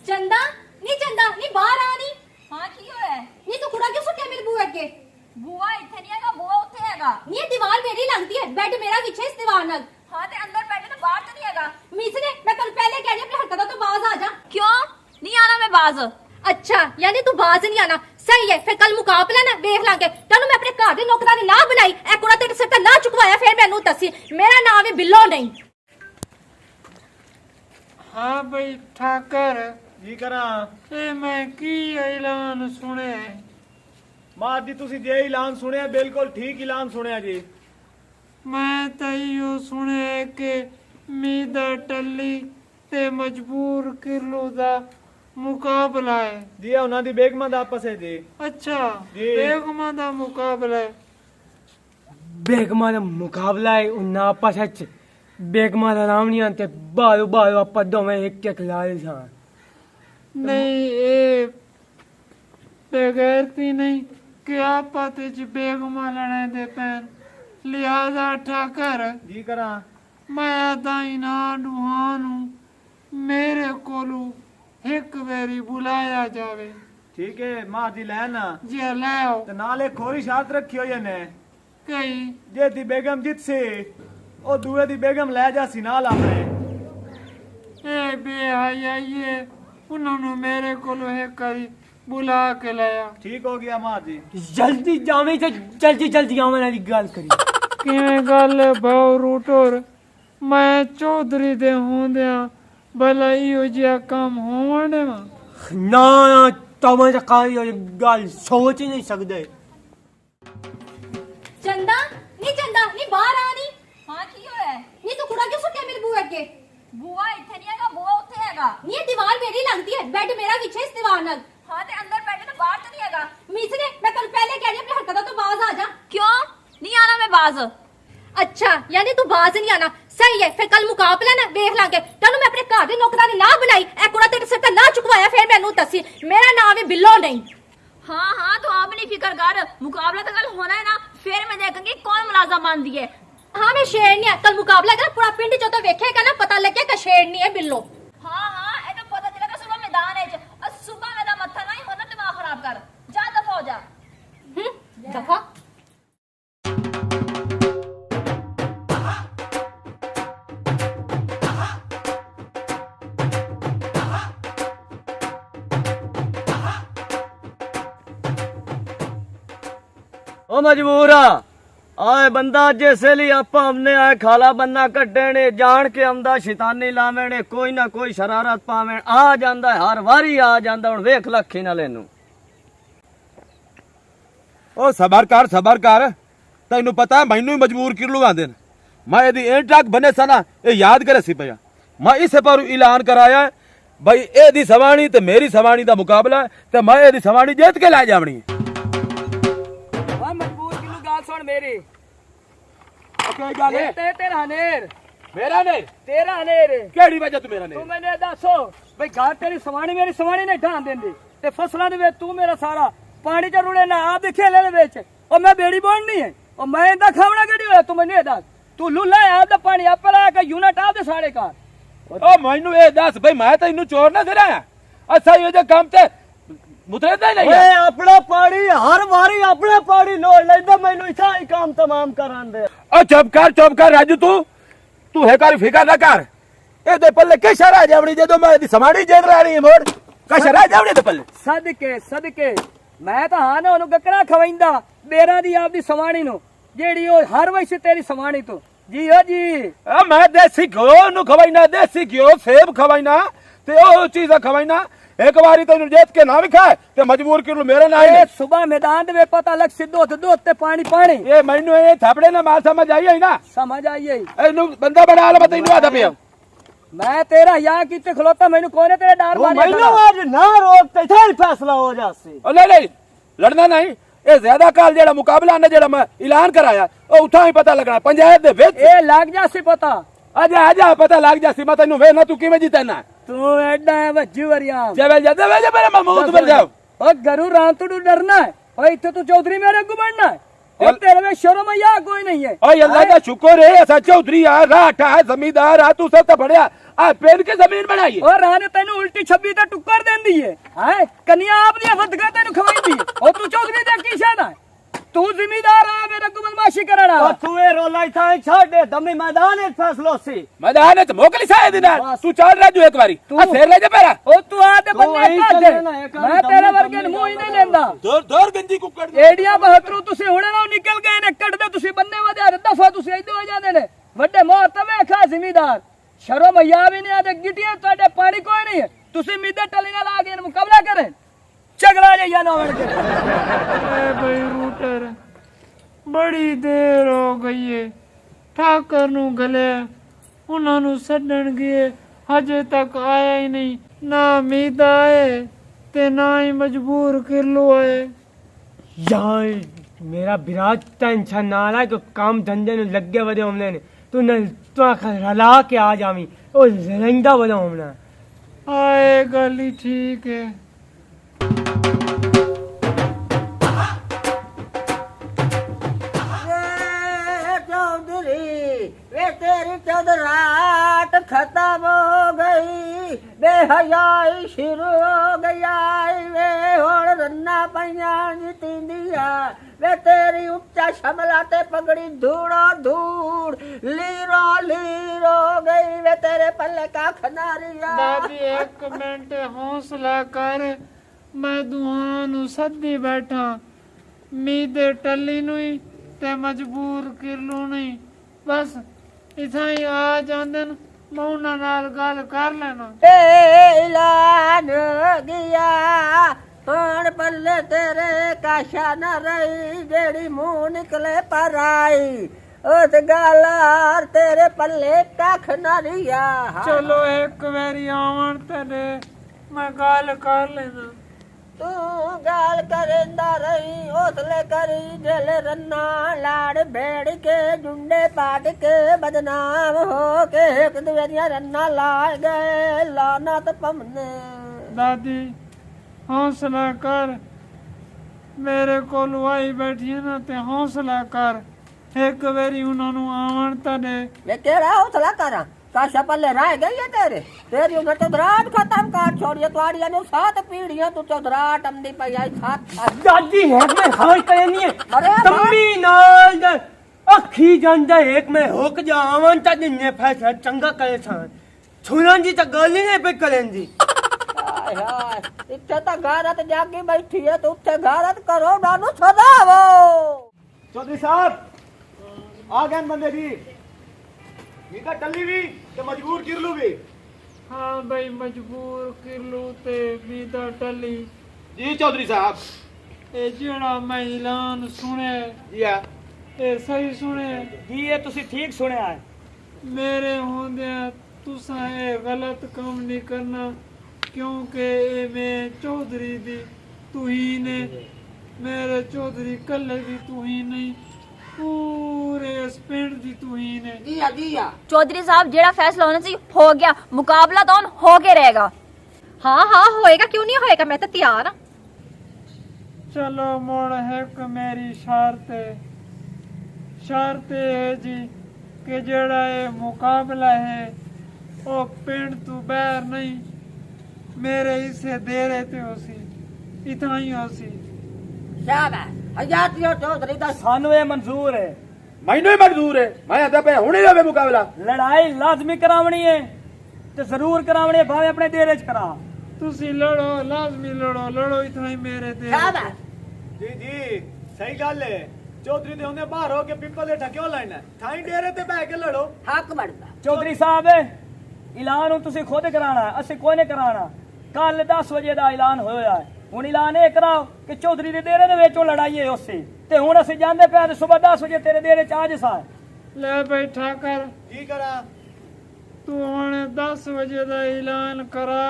चंदा नी बाहर आ नी। हां की होया नी तू कुड़ा क्यों सुट्टिया मेरे बुआ अगे? बुआ इथे नहीं हैगा, बुआ उथे हैगा। नी ये दीवार मेरी लगती है, बेड मेरा पीछे इस दीवार नाल। हां ते अंदर बैठे तो बाहर तो नहीं हैगा। मीस ने मैं कल पहले कह रही अपनी हरकतों तो बाज आ जा। क्यों नहीं आना मैं बाज? अच्छा यानी तू बाज नहीं आना, सही है। फिर कल मुकाबला ना देख लांगे। तैनू मैं अपने घर दी नौकरानी ना बनाई, ए कुड़ा तेरे सिर ते ना चुकवाया, फिर मैनू दसी मेरा नाम है बिल्लो नहीं। हाँ बई ठाकर ਕੀ ਕਰਾਂ ਇਹ ਮੈਂ ਕੀ ਐਲਾਨ ਸੁਣਿਆ? ਮਾਂ ਜੀ ਤੁਸੀਂ ਜੇ ਐਲਾਨ ਸੁਣਿਆ ਬਿਲਕੁਲ ਠੀਕ ਐਲਾਨ ਸੁਣਿਆ ਜੀ। ਮੈਂ ਤਾਂ ਇਹੋ ਸੁਣਿਆ ਕਿ ਮੀਦਾ ਟੱਲੀ ਤੇ ਮਜਬੂਰ ਕਿਰਲੋ ਦਾ ਮੁਕਾਬਲਾ ਹੈ। ਜੀ ਉਹਨਾਂ ਦੀ ਬੇਗਮਾਂ ਦਾ ਆਪਸ ਹੈ ਜੀ। ਅੱਛਾ ਜੀ। ਬੇਗਮਾਂ ਦਾ ਮੁਕਾਬਲਾ ਹੈ। बेगमा ਦਾ ਮੁਕਾਬਲਾ ਹੈ ਉਹਨਾਂ ਆਪਸ ਵਿੱਚ। बेगमा ਦਾ ਨਾਮ ਨਹੀਂ ਆਂਦੇ ਬਾਲੋ ਬਾਲੋ ਆਪਾਂ ਦੋਵੇਂ ਇੱਕ ਇੱਕ ਲਾਲ ਸਾਂ। ਨਹੀਂ ਇਹ ਬਗੈਰਤੀ ਨਹੀਂ ਕਿ ਆਪਾਂ ਤੇ ਚ ਬੇਗਮਾਂ ਲੜੇ ਦੇ ਪੈਣ। ਲਿਹਾਜ਼ਾ ਠਾਕਰ ਜੀ ਕਰਾਂ ਮੈਂ ਤਾਂ ਇਹਨਾਂ ਦੁਹਾਂ ਨੂੰ ਮੇਰੇ ਕੋਲੋਂ ਇੱਕ ਵਾਰੀ ਬੁਲਾਇਆ ਜਾਵੇ। ਠੀਕ ਹੈ ਮਾਂ ਜੀ ਲੈਣਾ ਜੇ ਲਾਓ ਤੇ ਨਾਲ ਇੱਕ ਹੋਰ ਹੀ ਸ਼ਰਤ ਰੱਖੀ ਹੋਈ ਨੇ। ਕਈ ਜੇ ਦੀ ਬੇਗਮ ਜਿੱਤ ਸੀ ਉਹ ਦੂਏ ਦੀ ਬੇਗਮ ਲੈ ਜਾ ਸੀ ਨਾਲ ਆਪਣੇ। ਇਹ ਬੇਹਯਾਈਏ ਉਹਨਾਂ ਨੂੰ ਮੇਰੇ ਕੋਲੋਂ ਇੱਕ ਵਾਰੀ ਬੁਲਾ ਕੇ ਲਿਆ। ਠੀਕ ਹੋ ਗਿਆ ਮਾਂ ਜੀ। ਜਲਦੀ ਜਾਵੇਂ ਤੇ ਜਲਦੀ ਜਲਦੀ ਆਉਣ ਵਾਲੀ ਗੱਲ ਕਰੀ। ਕਿਵੇਂ ਗੱਲ ਬਹੁ ਰੂਟੋਰ ਮੈਂ ਚੌਧਰੀ ਦੇ ਹੁੰਦਿਆਂ ਭਲਾ ਇਹੋ ਜਿਹਾ ਕੰਮ ਹੋਣ ਦੇਵਾਂ? ਨਾ ਨਾ ਤਵੇਂ ਤਾਂ ਕਾਹਦੀ ਗੱਲ ਸੋਚ ਹੀ ਨਹੀਂ ਸਕਦੇ। चंदा नी बाहर आ नी। हां की होया नी तू कुड़ा क्यों सुट्टिया मेरे बुआ अगे? बुआ इथे नहीं हैगा, बुआ उथे हैगा। नी ये दीवार मेरी लगती है, बेड मेरा पीछे इस दीवार नाल। हां ते अंदर बैठे तो बाहर तो नहीं हैगा। मीस ने मैं कल पहले कह रही अपनी हरकतों तो बाज आ जा। क्यों नहीं आना मैं बाज? अच्छा यानी तू बाज नहीं आना, सही है। फिर कल मुकाबला ना देख लांगे। तैनू मैं अपने घर दी नौकरानी ना बनाई, ए कुड़ा तेरे सिर ते ना चुकवाया, फिर मैनू दसी मेरा नाम है बिल्लो नहीं। हाँ हाँ तो आप नहीं फिक्र कर, मुकाबला तो कल होना है ना, फिर मैं देखूंगी कौन मुलाजम बांधी है। हाँ मैं शेर नहीं है, कल मुकाबला है पूरा पिंड जो तो वेखेगा ना पता लगे कि शेर नहीं है बिल्लो। हाँ हाँ ये तो पता चलेगा सुबह मैदान है और सुबह मेरा मत्था नहीं होना, दिमाग खराब कर जा, दफा हो जा। दफा ओ मजबूरा आए बंदा जैसे ली आपा हमने आए खाला बन्ना कट्टे ने जान के आंदा शैतानी लावे ने कोई ना कोई शरारत पावे आ जांदा हर वारी आ जांदा हुण वेख लखी ना लेनू। ओ सबर कर तैनू पता है मैनू मजबूर कर लू आंदे मैं यदि इंट्रक बने सा ना ये याद करे सी पया मैं इस पर ऐलान कराया भाई एदी सवाणी ते मेरी सवाणी दा मुकाबला ते मैं एदी सवाणी जीत के लै जावणी है। मजबूर किलू गाल सुन मेरी कोई गल है तेरा हनेर मेरा नहीं तेरा हनेर केड़ी वजह तू मेरा तू नहीं मैंने दसो भाई घर तेरी सवाणी मेरी सवाणी ने ढान देंदी ते फसलां दे विच तू मेरा सारा पानी च रुड़े ना आप दे खेले दे विच और मैं बेड़ी बोड़नी है और मैं इंदा खावना केड़ी होया तू मैंने दस तू लुल्ला है आप दा पानी आप ला के यूनिट आप दे साढ़े कार ओ मैनू ए दस भाई मैं तैनू चोर ना दे रहा अच्छा ये जो काम ते मुतरेदा ही नहीं है। ओए अपना पानी हर वारी अपने पानी लोड़ लेंदा मैनू इथा ही काम तमाम करान दे। ओ चुप कर राजू तू है कार फिकर ना कर ए दे पल्ले के शरा जावणी जदों मैं दी समाड़ी जेद रही है मोड़ का शरा जावणी दे पल्ले सदके मैं तो हाँ ना ओनू गकड़ा खवाइंदा बेरा दी आप दी सवाणी नु जेड़ी ओ हर वैसे तेरी सवाणी तो जी ओ जी आ मैं देसी घ्यो नु खवाइना देसी घ्यो सेब खवाइना ते ओ चीज़ खवाइना एक बारी तेनू जेत के ना विखाए ते मजबूर कर लू मेरा ना ए सुबह मैदान दे पता लग सिद्धो दूध ते पानी ये मैनू ये थपड़े ना मार समझ आई है ना समझ आई एनू बंदा बना ला तैनू आदा पिया मैं तेरा यहाँ किते खलोता मैनू कोने तेरे डार मारे मैनू आज ना रोक ते इथे ही फैसला हो जासी। ओ नहीं लड़ना नहीं ये ज्यादा काल जेड़ा मुकाबला ने जेड़ा मैं ऐलान कराया ओ उठा ही पता लगना पंचायत दे विच ए लग जासी पता आजा पता लग जासी मैं तैनू वे ना तू किवें जीतना तू एडा है वज्जू वरिया जवे जदे वे मेरे महमूद पर जाओ ओ गरू राम तू डरना है ओ इथे तू चौधरी मेरे अगू बनना है और तेरे में शर्म या कोई नहीं है ओए अल्लाह का शुक्र है ऐसा चौधरी आ राठा है जमींदार आ तू सब तो बढ़िया आ पेन के जमीन बनाई है और राने तेन उल्टी छब्बी ते टुक्कर देंदी है हैं कन्या आप दी सदका तेन खवाईंदी और तू चौधरी दा की शादा तू जिम्मेदार है मेरे को बदमाशी कराना और तू ए रोलाई था छोड़ दे दमी मैदान है फैसलो से मैदान है तो मोकली साए दिना तू चल रहा जो एक बारी आ फेर ले जा पेरा ओ तू आते बन्ने का दे मैं तेरे वर्गे मुंह ही नहीं लेंदा दूर दूर गंजी कुकड़ एडिया बहतरू तुसी हुणे ना निकल गए ने कट दे तुसी बन्ने वदे दफा तुसी इदे हो जांदे ने वड्डे मोर तवे खा जिम्मेदार शर्म या भी नहीं आदे गिटियां तोडे पानी कोई नहीं है तुसी मिदे टली ना लागे मुकाबला करें झगड़ा जे या ना वण के ए भाई रूटर बड़ी देर हो गई है ठाकर नु गले ਉਹਨਾਂ ਨੂੰ ਛੱਡਣ ਗਏ ਹਜੇ ਤੱਕ ਆਇਆ ਹੀ ਨਹੀਂ ਨਾ ਉਮੀਦ ਆਏ ਤੇ ਨਾ ਹੀ ਮਜਬੂਰ ਕਰ ਲੋ ਆਏ यार मेरा विराट टेंशन ना ला कि काम धंधे नु लग गए वदे हमने तू न तो रला के आ जावी ओ रंदा वदे हमने आए गल ही ठीक है वे तेरी चौधराट खत्म हो गई बेहयाई शुरू हो गया वे होड़ रन्ना पैया जीतींदिया वे तेरी उच्चा शमला ते पगड़ी धूड़ो धूड़ लीरो लीरो गई वे तेरे पल्ले का खनारिया दादी एक मिनट हौसला कर मैं दुआ नु सदी बैठा मीदे टली नु ही ते मजबूर कर लू नहीं बस इथा ही आ जांदन मैं उन्हां नाल गल कर लेना ऐलान गया ਹੁਣ ਪੱਲੇ ਤੇਰੇ ਕਾਸ਼ਾ ਨਾ ਰਹੀ ਜਿਹੜੀ ਮੂੰਹ ਨਿਕਲੇ ਪਰ ਆਈ ਉਸ ਗਾਲਾਰ ਤੇਰੇ ਪੱਲੇ ਕੱਖ ਨਾ ਰਿਆ चलो एक बारी आवन तेरे मैं गल कर लेना ਤੂੰ ਗਾਲ ਕਰਦਾ ਰਹੀ ਹੌਸਲੇ ਕਰੀ ਦਿਲ ਰੰਨਾ ਲਾੜ ਭੇੜ ਕੇ ਜੁੰਡੇ ਪਾਟ ਕੇ ਬਦਨਾਮ ਹੋ ਕੇ ਇੱਕ ਦੂਜੇ ਦੀਆਂ ਰੰਨਾ ਲਾ ਗਏ ਲਾਨਤ ਪਮਨੇ दादी हौसला कर मेरे को आई बैठी है ना ते हौसला कर एक बारी उन्होंने आवन तने मैं तेरा हौसला करा काशा पल्ले रह गई है तेरी उम्र तो दराट खत्म कर छोड़िए तुम्हारी ने 7 पीढ़ियां तू तो दराट अमदी पई आई 7 दादी एक में हाल करे नहीं है अरे तम्मी नाल द अखी जांदा एक में होक जावन त ने फैसला चंगा करे छन छुरन जी त गल नहीं पे करें जी हाय हाय इत्थे तो गारत जागी बैठी है तो उत्थे गारत करो डानू छदावो चौधरी साहब आ गए बंदे जी मीदा टल्ली भी ते मजबूर कर लू भी हाँ भाई मजबूर कर लू ते मीदा टली जी चौधरी साहब ए जेड़ा मैं ऐलान सुने जी हां ए सही सुने जी ये तुसी ठीक सुनया है मेरे होंदे तुसा ए गलत काम नहीं करना क्योंकि ए मैं चौधरी दी तू ही ने मेरे चौधरी कल्ले दी तू ही नहीं पूरे इस पिंड दी तू ही ने जिया जिया चौधरी साहब जेड़ा फैसला होना चाहिए हो गया मुकाबला तो हो के रहेगा हाँ हाँ होएगा क्यों नहीं होएगा मैं तो तैयार हाँ चलो मोड़ है कि मेरी शर्त है जी कि जेड़ा ये मुकाबला है ओ पिंड तू बाहर नहीं मेरे हिस्से दे रहे थे उसी इतना ही उसी शाबाश हजातियो चौधरी दा सानू ये मंजूर है मैनू ही मंजूर है मैं आदा पे हुणे होवे मुकाबला लड़ाई लाजमी करावनी है ते जरूर करावनी है भावे अपने देरे च करा तुसी लड़ो लाजमी लड़ो इतना ही मेरे दे शाबाश जी जी सही गल है चौधरी दे होंदे बाहर हो के पिपल दे ठक्यो लाइना थाई डेरे ते बैठ के लड़ो हक बनदा चौधरी साहब ऐलान तुसी खुद कराना है असि कोई नहीं कराना कल 10 बजे दा ऐलान होया है हुन ऐलान ये कराओ कि चौधरी दे डेरे दे विचों लड़ाई है उससे ते हुन असि जांदे पे ते सुबह 10 बजे तेरे डेरे च आज सा ले भाई ठाकर की करा तू हुण 10 बजे दा ऐलान करा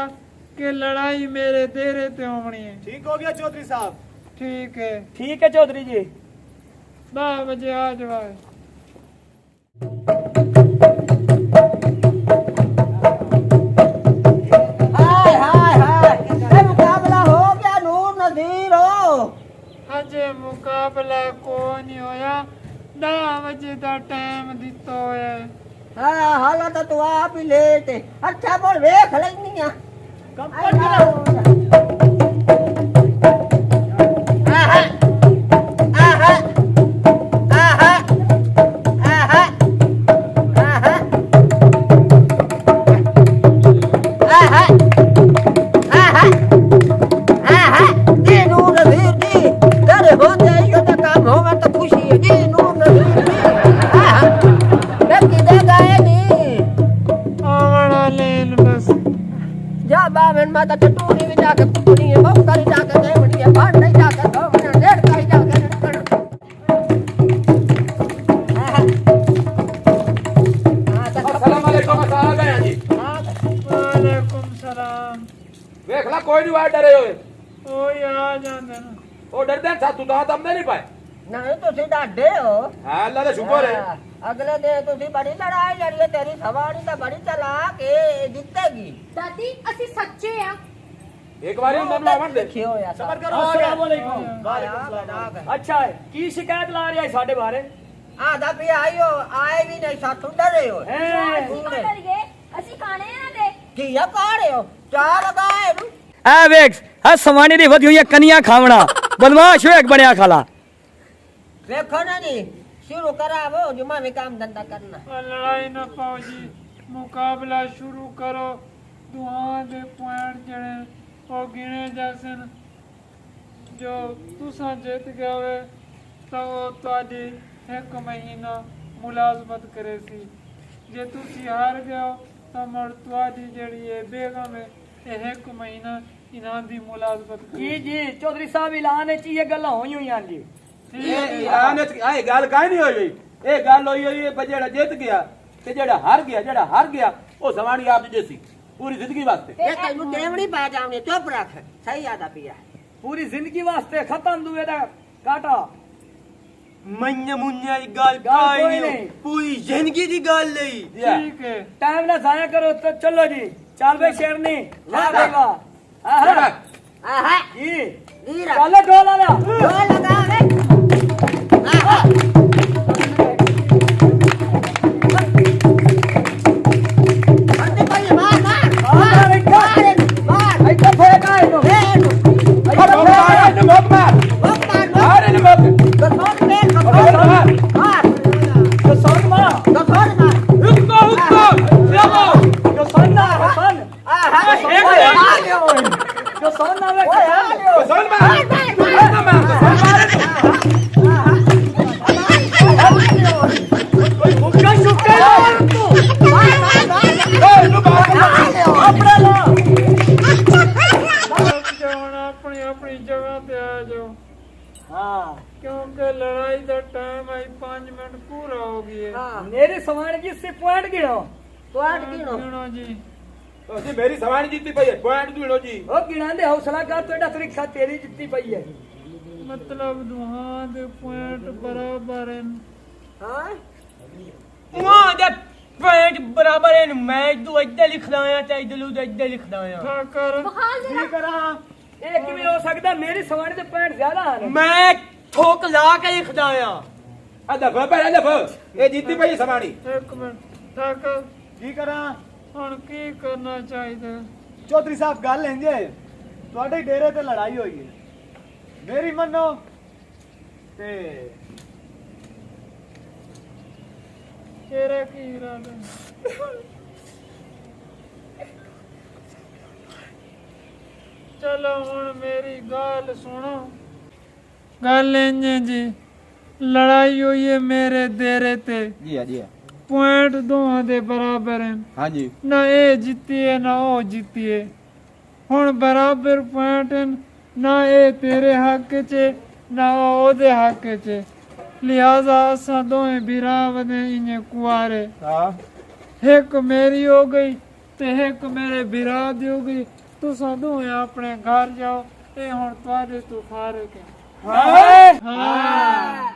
कि लड़ाई मेरे देरे ते होनी है ठीक हो गया चौधरी साहब ठीक है ठीक है चौधरी जी 10 बजे आ जाओ हाय हाय हाय ए मुकाबला हो गया नूर नजीर हो अजे मुकाबला को नहीं होया आवड़ा लेन बस जा बावन माता टटूरी में जाके पुटनी है बहु करी जाके देवनी है बाढ़ नहीं जाके दो मिनट डेढ़ कहीं जाके अस्सलाम वालेकुम आ गए जी वालेकुम सलाम देख ला कोई नहीं आ डरे होए ओए आ जांदे ना ओ डरदे था तू तो तमने नहीं पाए नहीं तो सीधा डे हो हां अल्लाह का शुक्र है अगले दिन तुसी बड़ी लड़ाई लड़ी है तेरी सवारी तो बड़ी चलाक है जीतेगी ਦਾਦੀ ਅਸੀਂ ਸੱਚੇ ਆ एक बारी उन्होंने आवन दे देखियो यार सबर करो अस्सलाम वालेकुम वालेकुम अच्छा है की शिकायत ला रही है साडे बारे आधा भी आयो आए भी नहीं साथू डरे हो ਅਸੀਂ ਕਾ ਕਰੀਏ ਅਸੀਂ ਖਾਣੇ ਆ ਦੇ की या काढ़े हो चार लगाए नु ए वेक्स आ सवानी दी वधी हुई कनिया खावना बदमाश हो एक बनया खाला देखो ना नहीं शुरू करावो जुमा में काम धंधा करना और लड़ाई ना पाओ जी मुकाबला शुरू करो दुआ दे पॉइंट जड़े और गिने जैसे जो तुसा जीत गए वे तो ਤੁਹਾਡੀ एक महीना मुलाजमत करे सी जे तुसी हार गए तो मुड़ ਤੁਹਾਡੀ ਜਿਹੜੀ ਹੈ बेगम है ਇਹ एक महीना इन्हां दी मुलाजमत करे जी जी चौधरी साहब ऐलान है ये गल्लां होई हुई आन जी ਇਹ ਆਨੇ ਇਹ ਗੱਲ ਕਾਹ ਨਹੀਂ ਹੋਈ ਇਹ ਗੱਲ ਹੋਈ ਹੋਈ ਹੈ ਜਿਹੜਾ ਜਿੱਤ ਗਿਆ ਤੇ ਜਿਹੜਾ ਹਾਰ ਗਿਆ ਉਹ ਸਵਾਣੀ ਆਪ ਜੀ ਸੀ पूरी जिंदगी वास्ते ये तेनू देवनी पा जावनी चुप रख सही आदा पिया पूरी जिंदगी वास्ते खत्म दुए दा काटा मन्ने मुन्ने दी गल कोई कोई नहीं। नहीं पूरी जिंदगी दी गल नहीं ठीक है टाइम ना जाया करो तो चलो जी चल भाई शेरनी ला देगा चल। आहा जी नीरा चलो ढोल वाला दो लगा रे आहा अंदर कोई मार मार मार ऐसा फेंका है तो अरे मत मार अरे मत तो सोन मां हुक्को चलो तो सोन ना सोन तो सोन ना वे सल मार कोई मुक्का शुक्का अपना ला जाओ अपनी अपनी जगह पे आ जाओ हां क्योंकि लड़ाई का टाइम आई 5 मिनट पूरा हो गया मेरी सवारी जी से पॉइंट गिनो गिनो जी तो जी मेरी सवारी जीती पई है पॉइंट गिनो जी ओ गिना दे हौसला कर तो एडा तरीका तेरी जितनी पई है मतलब दुहां दे पॉइंट बराबर हैं वहां दे पॉइंट बराबर है मैं तू इधर लिखदा आया ते इधर लिखदा आया ठाकर ठीक करा एक भी हो सकता मेरी सवारी से पॉइंट ज्यादा है मैं ठोक ला के लिखदा आया दफा पर दफा ये जीती पई है सवारी एक मिनट ठाकर की करा ਹੁਣ ਕੀ ਕਰਨਾ ਚਾਹੀਦਾ चौधरी साहब गल इंज है ਤੁਹਾਡੇ ਡੇਰੇ ਤੇ ਲੜਾਈ ਹੋਈ ਹੈ ਮੇਰੀ ਮੰਨੋ ਤੇ ਤੇਰਾ ਕੀ ਇਰਾਦਾ ਚਲੋ ਹੁਣ ਮੇਰੀ ਗੱਲ ਸੁਣੋ ਗੱਲ ਇੰਜ ਹੈ ਜੀ ਲੜਾਈ ਹੋਈ ਹੈ ਮੇਰੇ ਦੇਰੇ ਤੇ जी हां पॉइंट दोहां दे बराबर हैं हां जी ना ए जीती है ना ओ जीती है हुण बराबर पॉइंट हैं ना ए तेरे हक च ना ओदे हक च लिहाजा असां दोवें बिरा वदे इने कुआरे हां एक मेरी हो गई ते एक मेरे बिरा दी हो गई तुसां दोवें अपने घर जाओ ए हुण तुहाडे तो फारक है हां हाँ